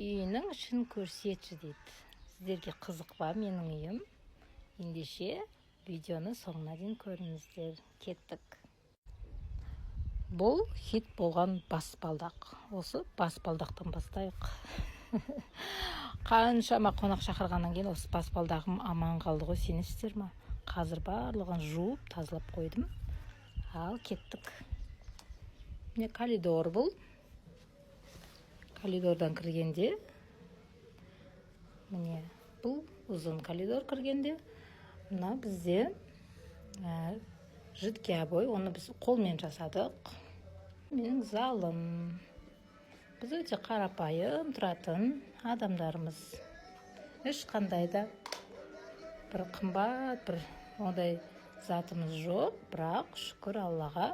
үйінің ішін көрсетші дейді. Сіздерге қызық ба менің үйім? Ендеше видеоны соңына дейін көріңіздер. Кеттік. Бұл хит болған баспалдақ. Осы баспалдақтан бастайық. Қаншама қонақ шақырғаннан кейін осы баспалдағым аман қалды ғой, сенесіздер ме? Қазір барлығын жуып, тазалап қойдым. Ал кеттік. Міне коридор бұл. Коридордан кіргенде, міне бұл ұзын коридор кіргенде, мына бізде жидкий обой, оны біз қолмен жасадық. Менің залым. Біз өте қарапайым тұратын адамдарымыз. Ешқандай да бір қымбат, бір ондай затымыз жоқ, бірақ шүкір Аллаға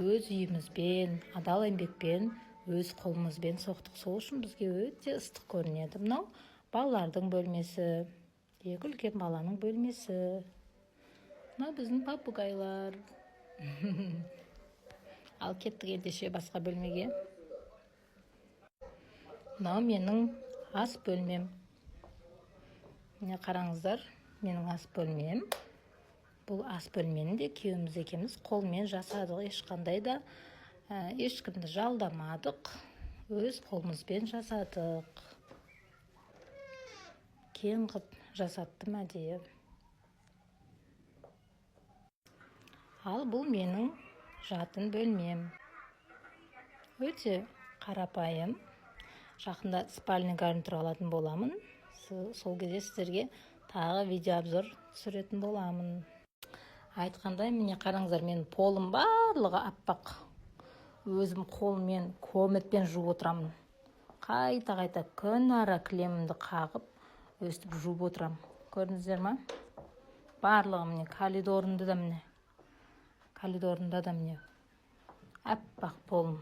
өз үйімізбен, адал еңбекпен, өз қолымызбен соқтық. Сол үшін бізге өте ыстық көрінеді. Мынау балалардың бөлмесі, екі үлкен баланың бөлмесі. Мынау біздің папугайлар. Ал кеттік ендеше басқа бөлмеге. Мынау менің ас бөлмем. Міне қараңыздар, менің ас бөлмем. Бұл ас бөлмені де күйеуіміз екеуміз қолмен жасадық. Ешқандай да ешкімді жалдамадық. Өз қолымызбен жасадық. Кең қып жасаттым әдейі. Ал бұл менің жатын бөлмем. Өте қарапайым. Жақында спальный гарнитур алатын боламын. Сол кезде сіздерге тағы видеообзор түсіретін боламын. Айтқандай, міне қараңыздар, мен полым барлығы аппақ. Өзім қолмен көміртпен жуып отырамын. Қайта күн ара кілемімді қағып, өстіп жуып отырамын. Көрдіңіздер ме? Барлығы міне коридорында да міне аппақ полым.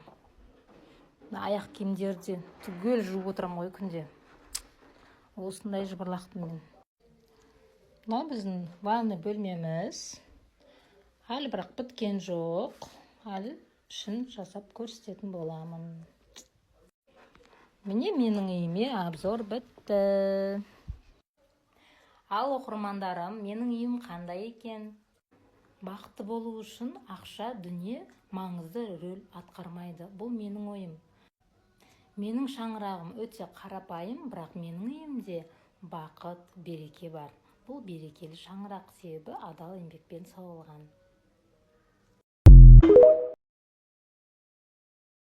Аяқ киімдерді түгел жуып отырамын ғой күнде. Осындай жыбырлақтым мен. Мынау біздің ванна бөлмеміз. Әлі бірақ біткен жоқ. Әлі ішін жасап көрсететін боламын. Міне менің үйіме обзор бітті. Ал оқырмандарым, менің үйім қандай екен? Бақытты болу үшін ақша, дүние маңызды рөл атқармайды. Бұл менің ойым. Менің шаңырағым өте қарапайым, бірақ менің үйімде бақыт, береке бар. Бұл берекелі шаңырақ, себебі адал еңбекпен соғылған.